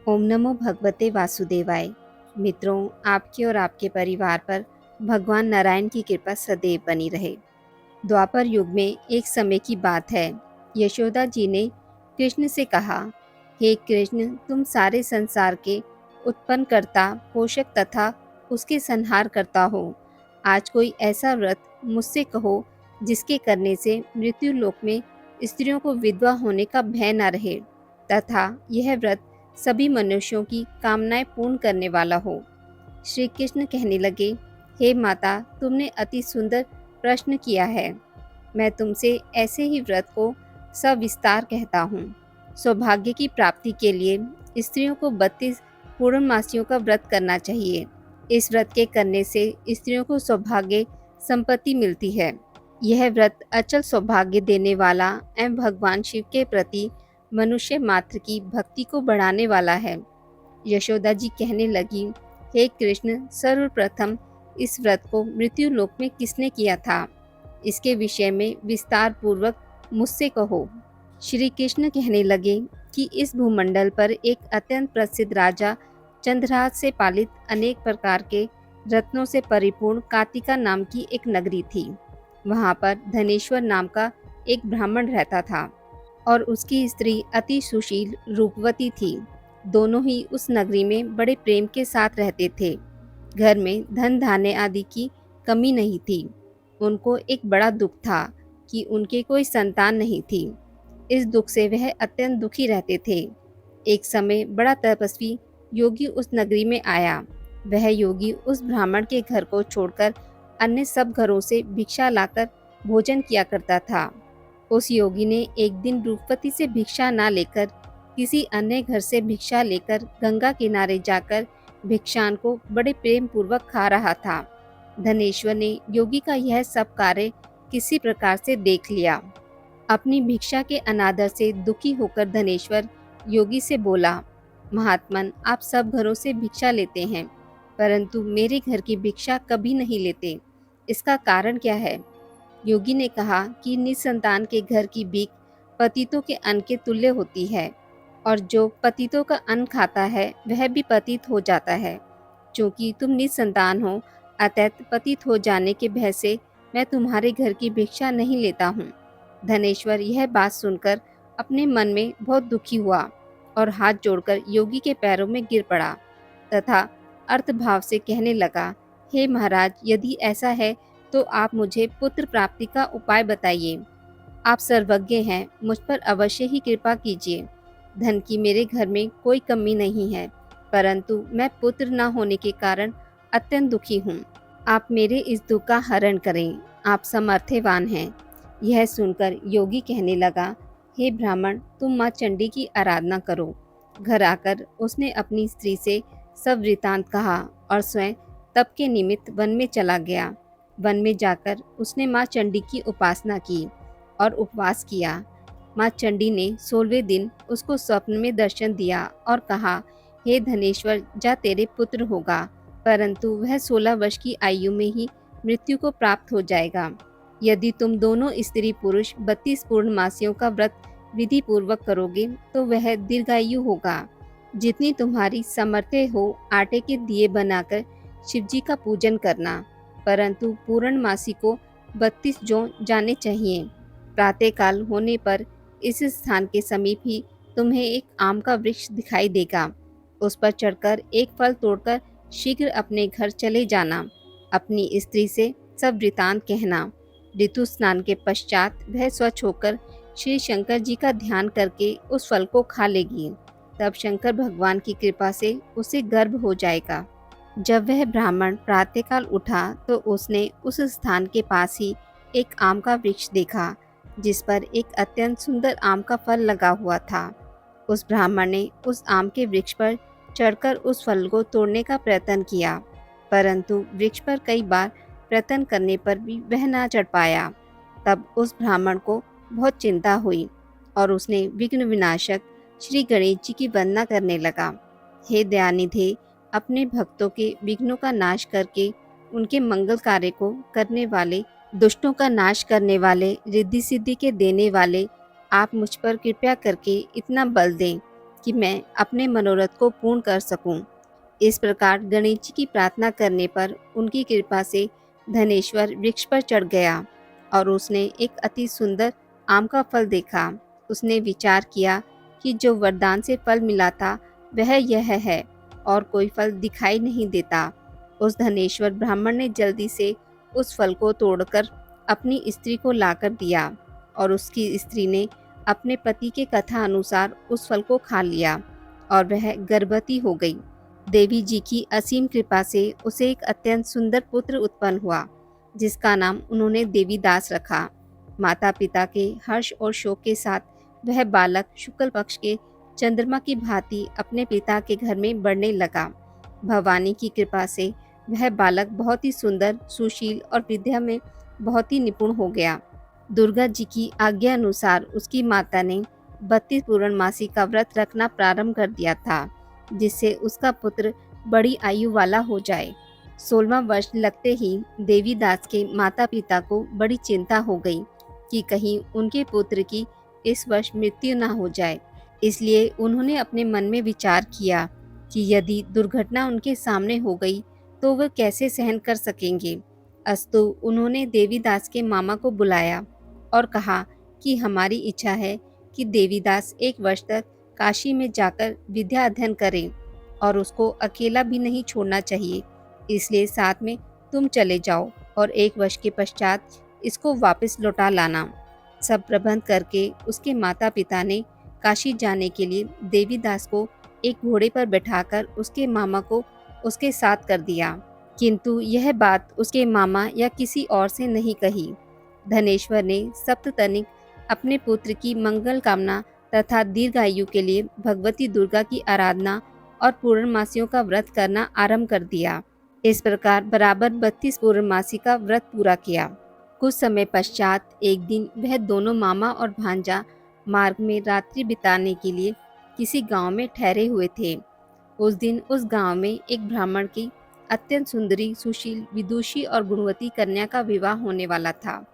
ओम नमो भगवते वासुदेवाय। मित्रों, आपके और आपके परिवार पर भगवान नारायण की कृपा सदैव बनी रहे। द्वापर युग में एक समय की बात है। यशोदा जी ने कृष्ण से कहा, हे कृष्ण, तुम सारे संसार के उत्पन्न करता, पोषक तथा उसके संहार करता हो। आज कोई ऐसा व्रत मुझसे कहो जिसके करने से मृत्यु लोक में स्त्रियों को विधवा होने का भय न रहे तथा यह व्रत सभी मनुष्यों की कामनाएं पूर्ण करने वाला हो। श्री कृष्ण कहने लगे, हे माता, तुमने अति सुंदर प्रश्न किया है। मैं तुमसे ऐसे ही व्रत को सविस्तार कहता हूँ। सौभाग्य की प्राप्ति के लिए स्त्रियों को 32 पूर्णमासियों का व्रत करना चाहिए। इस व्रत के करने से स्त्रियों को सौभाग्य संपत्ति मिलती है। यह व्रत अचल सौभाग्य देने वाला एवं भगवान शिव के प्रति मनुष्य मात्र की भक्ति को बढ़ाने वाला है। यशोदा जी कहने लगी, हे कृष्ण, सर्वप्रथम इस व्रत को मृत्यु लोक में किसने किया था? इसके विषय में विस्तार पूर्वक मुझसे कहो। श्री कृष्ण कहने लगे कि इस भूमंडल पर एक अत्यंत प्रसिद्ध राजा चंद्रहास से पालित अनेक प्रकार के रत्नों से परिपूर्ण कातिका नाम की एक नगरी थी। वहाँ पर धनेश्वर नाम का एक ब्राह्मण रहता था और उसकी स्त्री अति सुशील रूपवती थी। दोनों ही उस नगरी में बड़े प्रेम के साथ रहते थे। घर में धन धान्य आदि की कमी नहीं थी। उनको एक बड़ा दुख था कि उनके कोई संतान नहीं थी। इस दुख से वह अत्यंत दुखी रहते थे। एक समय बड़ा तपस्वी योगी उस नगरी में आया। वह योगी उस ब्राह्मण के घर को छोड़कर अन्य सब घरों से भिक्षा लाकर भोजन किया करता था। उस योगी ने एक दिन रूपवती से भिक्षा ना लेकर किसी अन्य घर से भिक्षा लेकर गंगा किनारे जाकर भिक्षान को बड़े प्रेम पूर्वक खा रहा था। धनेश्वर ने योगी का यह सब कार्य किसी प्रकार से देख लिया। अपनी भिक्षा के अनादर से दुखी होकर धनेश्वर योगी से बोला, महात्मन, आप सब घरों से भिक्षा लेते हैं, परंतु मेरे घर की भिक्षा कभी नहीं लेते। इसका कारण क्या है? योगी ने कहा कि निसंतान के घर की भीख पतितों के अन्न के तुल्य होती है और जो पतितों का अन्न खाता है वह भी पतित हो जाता है। चूंकि तुम निसंतान हो, अतः पतित हो जाने के भय से मैं तुम्हारे घर की भिक्षा नहीं लेता हूँ। धनेश्वर यह बात सुनकर अपने मन में बहुत दुखी हुआ और हाथ जोड़कर योगी के पैरों में गिर पड़ा तथा अर्थभाव से कहने लगा, हे महाराज, यदि ऐसा है तो आप मुझे पुत्र प्राप्ति का उपाय बताइए। आप सर्वज्ञ हैं, मुझ पर अवश्य ही कृपा कीजिए। धन की मेरे घर में कोई कमी नहीं है, परंतु मैं पुत्र न होने के कारण अत्यंत दुखी हूँ। आप मेरे इस दुख का हरण करें, आप समर्थवान हैं। यह सुनकर योगी कहने लगा, हे ब्राह्मण, तुम माँ चंडी की आराधना करो। घर आकर उसने अपनी स्त्री से सब वृतांत कहा और स्वयं तप के निमित्त वन में चला गया। वन में जाकर उसने माँ चंडी की उपासना की और उपवास किया। माँ चंडी ने 16वें दिन उसको स्वप्न में दर्शन दिया और कहा, हे धनेश्वर, जा, तेरे पुत्र होगा, परंतु वह 16 वर्ष की आयु में ही मृत्यु को प्राप्त हो जाएगा। यदि तुम दोनों स्त्री पुरुष 32 पूर्णमासियों का व्रत विधि पूर्वक करोगे तो वह दीर्घायु होगा। जितनी तुम्हारी सामर्थ्य हो, आटे के दिए बनाकर शिव जी का पूजन करना, परंतु पूर्णमासी को 32 जों जाने चाहिए। प्रातःकाल होने पर इस स्थान के समीप ही तुम्हें एक आम का वृक्ष दिखाई देगा। उस पर चढ़कर एक फल तोड़कर शीघ्र अपने घर चले जाना। अपनी स्त्री से सब वृतांत कहना। ऋतु स्नान के पश्चात वह स्वच्छ होकर श्री शंकर जी का ध्यान करके उस फल को खा लेगी। तब शंकर भगवान की कृपा से उसे गर्भ हो जाएगा। जब वह ब्राह्मण प्रातःकाल उठा तो उसने उस स्थान के पास ही एक आम का वृक्ष देखा जिस पर एक अत्यंत सुंदर आम का फल लगा हुआ था। उस ब्राह्मण ने उस आम के वृक्ष पर चढ़कर उस फल को तोड़ने का प्रयत्न किया, परंतु वृक्ष पर कई बार प्रयत्न करने पर भी वह न चढ़ पाया। तब उस ब्राह्मण को बहुत चिंता हुई और उसने विघ्न विनाशक श्री गणेश जी की वंदना करने लगा। हे दयानिधे, अपने भक्तों के विघ्नों का नाश करके उनके मंगल कार्य को करने वाले, दुष्टों का नाश करने वाले, रिद्धि सिद्धि के देने वाले, आप मुझ पर कृपया करके इतना बल दें कि मैं अपने मनोरथ को पूर्ण कर सकूं। इस प्रकार गणेश जी की प्रार्थना करने पर उनकी कृपा से धनेश्वर वृक्ष पर चढ़ गया और उसने एक अति सुंदर आम का फल देखा। उसने विचार किया कि जो वरदान से फल मिला था वह यह है और कोई फल दिखाई नहीं देता। उस धनेश्वर ब्राह्मण ने जल्दी से उस फल को तोड़कर अपनी स्त्री को लाकर दिया और उसकी स्त्री ने अपने पति के कथा अनुसार उस फल को खा लिया और वह गर्भवती हो गई। देवी जी की असीम कृपा से उसे एक अत्यंत सुंदर पुत्र उत्पन्न हुआ, जिसका नाम उन्होंने देवीदास रखा। माता पिता के हर्ष और शोक के साथ वह बालक शुक्ल पक्ष के चंद्रमा की भांति अपने पिता के घर में बढ़ने लगा। भवानी की कृपा से वह बालक बहुत ही सुंदर, सुशील और विद्या में बहुत ही निपुण हो गया। दुर्गा जी की आज्ञा अनुसार उसकी माता ने 32 पूर्णमासी का व्रत रखना प्रारंभ कर दिया था, जिससे उसका पुत्र बड़ी आयु वाला हो जाए। 16वां वर्ष लगते ही देवीदास के माता पिता को बड़ी चिंता हो गई कि कहीं उनके पुत्र की इस वर्ष मृत्यु न हो जाए। इसलिए उन्होंने अपने मन में विचार किया कि यदि दुर्घटना उनके सामने हो गई तो वह कैसे सहन कर सकेंगे। अस्तु उन्होंने देवीदास के मामा को बुलाया और कहा कि हमारी इच्छा है कि देवीदास 1 वर्ष तक काशी में जाकर विद्या अध्ययन करें और उसको अकेला भी नहीं छोड़ना चाहिए। इसलिए साथ में तुम चले जाओ और 1 वर्ष के पश्चात इसको वापस लौटा लाना। सब प्रबंध करके उसके माता पिता ने काशी जाने के लिए देवीदास को एक घोड़े पर बैठाकर उसके मामा को उसके साथ कर दिया, किंतु यह बात उसके मामा या किसी और से नहीं कही। धनेश्वर ने सप्ततनिक अपने पुत्र की मंगल कामना तथा दीर्घायु के लिए भगवती दुर्गा की आराधना और पूर्णमासियों का व्रत करना आरंभ कर दिया। इस प्रकार बराबर 32 पूर्णमासी का व्रत पूरा किया। कुछ समय पश्चात एक दिन वह दोनों मामा और भांजा मार्ग में रात्रि बिताने के लिए किसी गांव में ठहरे हुए थे। उस दिन उस गांव में एक ब्राह्मण की अत्यंत सुंदरी, सुशील, विदुषी और गुणवती कन्या का विवाह होने वाला था।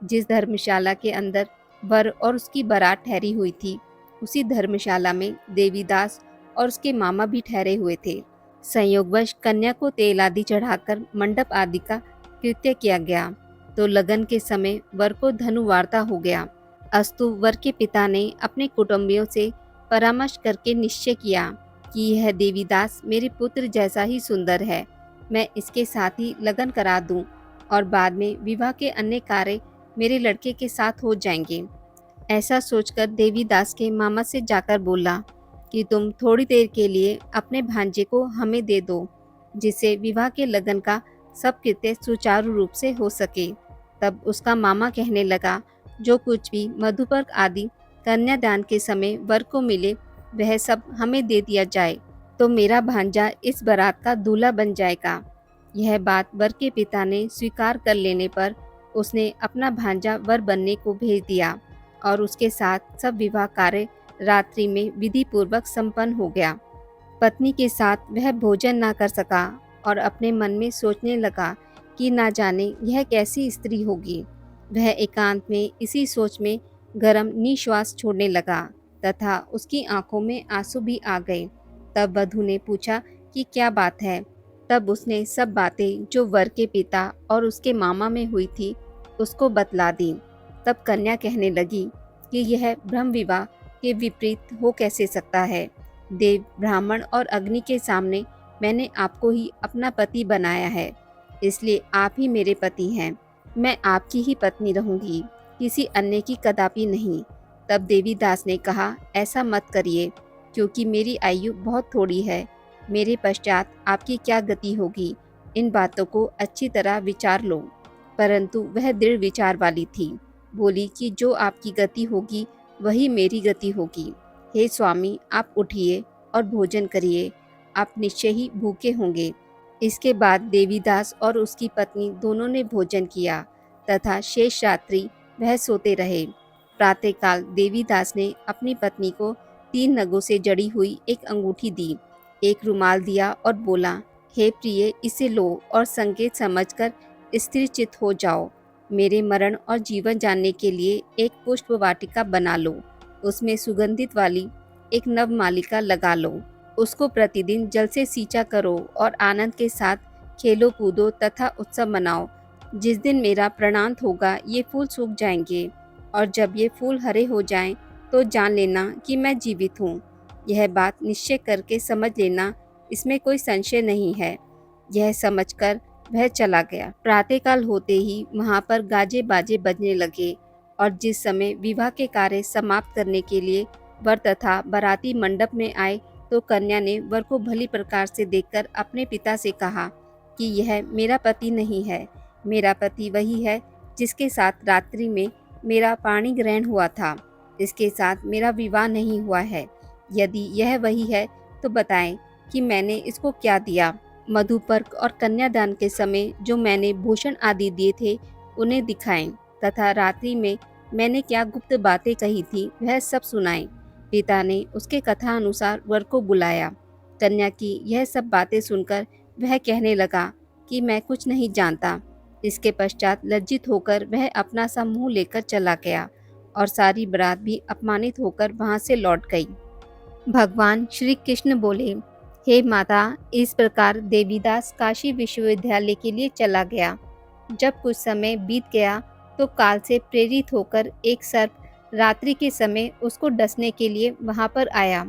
जिस धर्मशाला के अंदर वर और उसकी बारात ठहरी हुई थी, उसी धर्मशाला में देवीदास और उसके मामा भी ठहरे हुए थे। संयोगवश कन्या को तेल आदि चढ़ाकर मंडप आदि का कृत्य किया गया तो लगन के समय वर को धनुवार्ता हो गया। अस्तु वर के पिता ने अपने कुटुंबियों से परामर्श करके निश्चय किया कि यह देवीदास मेरे पुत्र जैसा ही सुंदर है, मैं इसके साथ ही लगन करा दूं और बाद में विवाह के अन्य कार्य मेरे लड़के के साथ हो जाएंगे। ऐसा सोचकर देवीदास के मामा से जाकर बोला कि तुम थोड़ी देर के लिए अपने भांजे को हमें दे दो, जिससे विवाह के लगन का सब कृत्य सुचारू रूप से हो सके। तब उसका मामा कहने लगा, जो कुछ भी मधुपर्क आदि कन्यादान के समय वर को मिले वह सब हमें दे दिया जाए, तो मेरा भांजा इस बारात का दूल्हा बन जाएगा। यह बात वर के पिता ने स्वीकार कर लेने पर उसने अपना भांजा वर बनने को भेज दिया और उसके साथ सब विवाह कार्य रात्रि में विधि पूर्वक संपन्न हो गया। पत्नी के साथ वह भोजन न कर सका और अपने मन में सोचने लगा कि ना जाने यह कैसी स्त्री होगी। वह एकांत में इसी सोच में गरम निश्वास छोड़ने लगा तथा उसकी आंखों में आंसू भी आ गए। तब वधू ने पूछा कि क्या बात है। तब उसने सब बातें जो वर के पिता और उसके मामा में हुई थी उसको बतला दी। तब कन्या कहने लगी कि यह ब्रह्म विवाह के विपरीत हो कैसे सकता है। देव, ब्राह्मण और अग्नि के सामने मैंने आपको ही अपना पति बनाया है, इसलिए आप ही मेरे पति हैं। मैं आपकी ही पत्नी रहूंगी, किसी अन्य की कदापि नहीं। तब देवीदास ने कहा, ऐसा मत करिए, क्योंकि मेरी आयु बहुत थोड़ी है। मेरे पश्चात आपकी क्या गति होगी, इन बातों को अच्छी तरह विचार लो। परंतु वह दृढ़ विचार वाली थी। बोली कि जो आपकी गति होगी वही मेरी गति होगी। हे स्वामी, आप उठिए और भोजन करिए, आप निश्चय ही भूखे होंगे। इसके बाद देवीदास और उसकी पत्नी दोनों ने भोजन किया तथा शेष रात्रि वह सोते रहे। प्रातःकाल देवीदास ने अपनी पत्नी को 3 नगों से जड़ी हुई एक अंगूठी दी, एक रुमाल दिया और बोला, हे प्रिय, इसे लो और संकेत समझकर स्थिर चित्त हो जाओ। मेरे मरण और जीवन जानने के लिए एक पुष्प वाटिका बना लो, उसमें सुगंधित वाली एक नव मालिका लगा लो। उसको प्रतिदिन जल से सींचा करो और आनंद के साथ खेलो कूदो तथा उत्सव मनाओ। जिस दिन मेरा प्राणांत होगा ये फूल सूख जाएंगे, और जब ये फूल हरे हो जाएं तो जान लेना कि मैं जीवित हूँ। यह बात निश्चय करके समझ लेना, इसमें कोई संशय नहीं है। यह समझकर वह चला गया। प्रातःकाल होते ही वहाँ पर गाजे बाजे बजने लगे, और जिस समय विवाह के कार्य समाप्त करने के लिए वर तथा बाराती मंडप में आए तो कन्या ने वर को भली प्रकार से देखकर अपने पिता से कहा कि यह मेरा पति नहीं है। मेरा पति वही है जिसके साथ रात्रि में मेरा पाणी ग्रहण हुआ था। इसके साथ मेरा विवाह नहीं हुआ है। यदि यह वही है तो बताएं कि मैंने इसको क्या दिया। मधुपर्क और कन्यादान के समय जो मैंने भूषण आदि दिए थे उन्हें दिखाएं, तथा रात्रि में मैंने क्या गुप्त बातें कही थी वह सब सुनाएं। पिता ने उसके कथा अनुसार वर को बुलाया। कन्या की यह सब बातें सुनकर वह कहने लगा कि मैं कुछ नहीं जानता। इसके पश्चात लज्जित होकर वह अपना सा मुंह लेकर चला गया, और सारी बारात भी अपमानित होकर वहां से लौट गई। भगवान श्री कृष्ण बोले, हे माता, इस प्रकार देवीदास काशी विश्वविद्यालय के लिए चला गया। जब कुछ समय बीत गया तो काल से प्रेरित होकर एक सर्प रात्रि के समय उसको डसने के लिए वहां पर आया।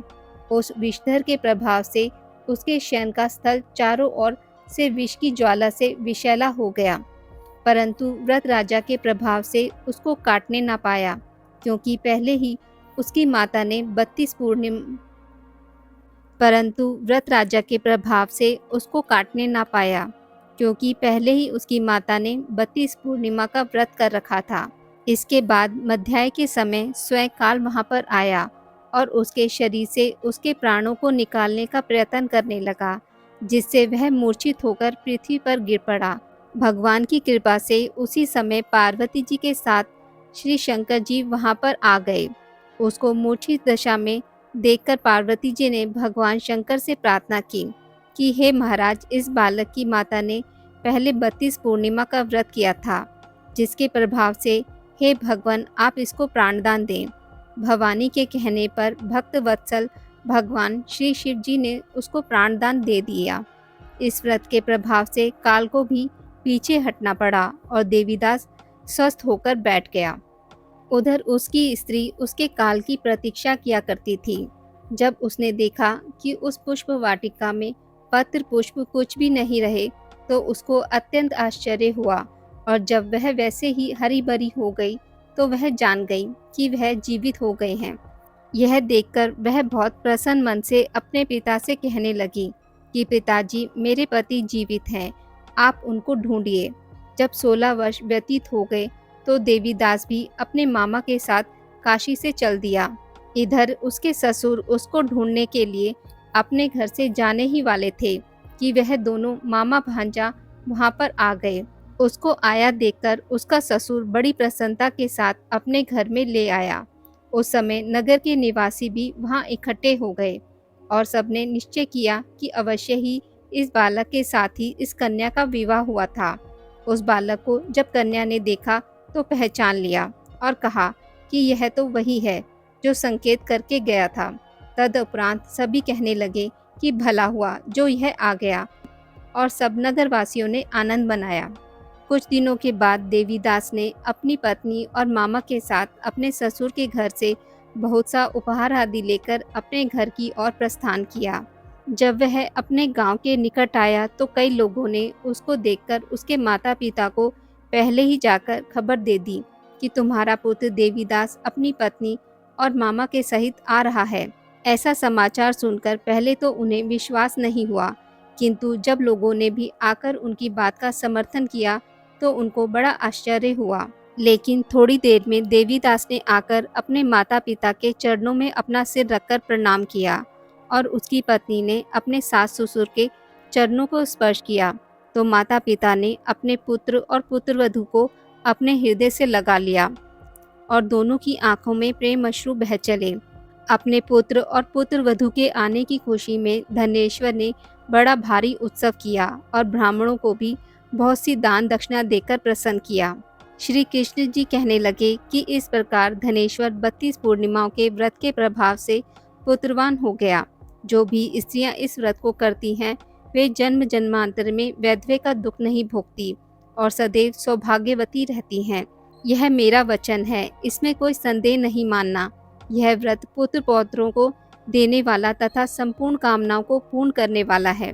उस विषधर के प्रभाव से उसके शयन का स्थल चारों ओर से विष की ज्वाला से विषैला हो गया, परंतु व्रत राजा के प्रभाव से उसको काटने न पाया, क्योंकि पहले ही उसकी माता ने 32 पूर्णिमा परंतु व्रत राजा के प्रभाव से उसको काटने ना पाया, क्योंकि पहले ही उसकी माता ने 32 पूर्णिमा का व्रत कर रखा था। इसके बाद मध्याह्न के समय स्वयं काल वहां पर आया और उसके शरीर से उसके प्राणों को निकालने का प्रयत्न करने लगा, जिससे वह मूर्छित होकर पृथ्वी पर गिर पड़ा। भगवान की कृपा से उसी समय पार्वती जी के साथ श्री शंकर जी वहां पर आ गए। उसको मूर्छित दशा में देखकर पार्वती जी ने भगवान शंकर से प्रार्थना की कि हे महाराज, इस बालक की माता ने पहले 32 पूर्णिमा का व्रत किया था, जिसके प्रभाव से हे भगवान आप इसको प्राणदान दें। भवानी के कहने पर भक्त वत्सल भगवान श्री शिव जी ने उसको प्राणदान दे दिया। इस व्रत के प्रभाव से काल को भी पीछे हटना पड़ा और देवीदास स्वस्थ होकर बैठ गया। उधर उसकी स्त्री उसके काल की प्रतीक्षा किया करती थी। जब उसने देखा कि उस पुष्प वाटिका में पत्र पुष्प कुछ भी नहीं रहे तो उसको अत्यंत आश्चर्य हुआ, और जब वह वैसे ही हरी भरी हो गई तो वह जान गई कि वह जीवित हो गए हैं। यह देखकर वह बहुत प्रसन्न मन से अपने पिता से कहने लगी कि पिताजी, मेरे पति जीवित हैं, आप उनको ढूंढिए। जब 16 वर्ष व्यतीत हो गए तो देवीदास भी अपने मामा के साथ काशी से चल दिया। इधर उसके ससुर उसको ढूंढने के लिए अपने घर से जाने ही वाले थे कि वह दोनों मामा भांजा वहां पर आ गए। उसको आया देखकर उसका ससुर बड़ी प्रसन्नता के साथ अपने घर में ले आया। उस समय नगर के निवासी भी वहां इकट्ठे हो गए और सबने निश्चय किया कि अवश्य ही इस बालक के साथ ही इस कन्या का विवाह हुआ था। उस बालक को जब कन्या ने देखा तो पहचान लिया और कहा कि यह तो वही है जो संकेत करके गया था। तदुपरांत सभी कहने लगे कि भला हुआ जो यह आ गया, और सब नगरवासियों ने आनंद मनाया। कुछ दिनों के बाद देवीदास ने अपनी पत्नी और मामा के साथ अपने ससुर के घर से बहुत सा उपहार आदि लेकर अपने घर की ओर प्रस्थान किया। जब वह अपने गांव के निकट आया तो कई लोगों ने उसको देखकर उसके माता पिता को पहले ही जाकर खबर दे दी कि तुम्हारा पुत्र देवीदास अपनी पत्नी और मामा के सहित आ रहा है। ऐसा समाचार सुनकर पहले तो उन्हें विश्वास नहीं हुआ, किंतु जब लोगों ने भी आकर उनकी बात का समर्थन किया तो उनको बड़ा आश्चर्य हुआ। लेकिन थोड़ी देर में देवीदास ने आकर अपने माता पिता के चरणों में अपना सिर रखकर प्रणाम किया, और उसकी पत्नी ने अपने सास ससुर के चरणों को स्पर्श किया तो माता पिता ने अपने पुत्र और पुत्रवधू को अपने हृदय से लगा लिया, और दोनों की आंखों में प्रेम अश्रु बह चले। अपने पुत्र और पुत्रवधू के आने की खुशी में धनेश्वर ने बड़ा भारी उत्सव किया और ब्राह्मणों को भी बहुत सी दान दक्षिणा देकर प्रसन्न किया। श्री कृष्ण जी कहने लगे कि इस प्रकार धनेश्वर 32 पूर्णिमाओं के व्रत के प्रभाव से पुत्रवान हो गया। जो भी स्त्रियां इस व्रत को करती हैं वे जन्म जन्मांतर में वैधव्य का दुख नहीं भोगती और सदैव सौभाग्यवती रहती हैं। यह मेरा वचन है, इसमें कोई संदेह नहीं मानना। यह व्रत पुत्र पौत्रों को देने वाला तथा संपूर्ण कामनाओं को पूर्ण करने वाला है।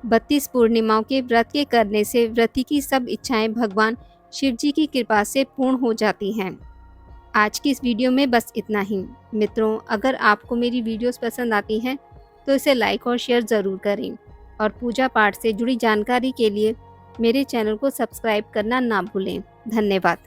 32 पूर्णिमाओं के व्रत के करने से व्रती की सब इच्छाएं भगवान शिव जी की कृपा से पूर्ण हो जाती हैं। आज की इस वीडियो में बस इतना ही। मित्रों, अगर आपको मेरी वीडियोस पसंद आती हैं तो इसे लाइक और शेयर ज़रूर करें और पूजा पाठ से जुड़ी जानकारी के लिए मेरे चैनल को सब्सक्राइब करना ना भूलें। धन्यवाद।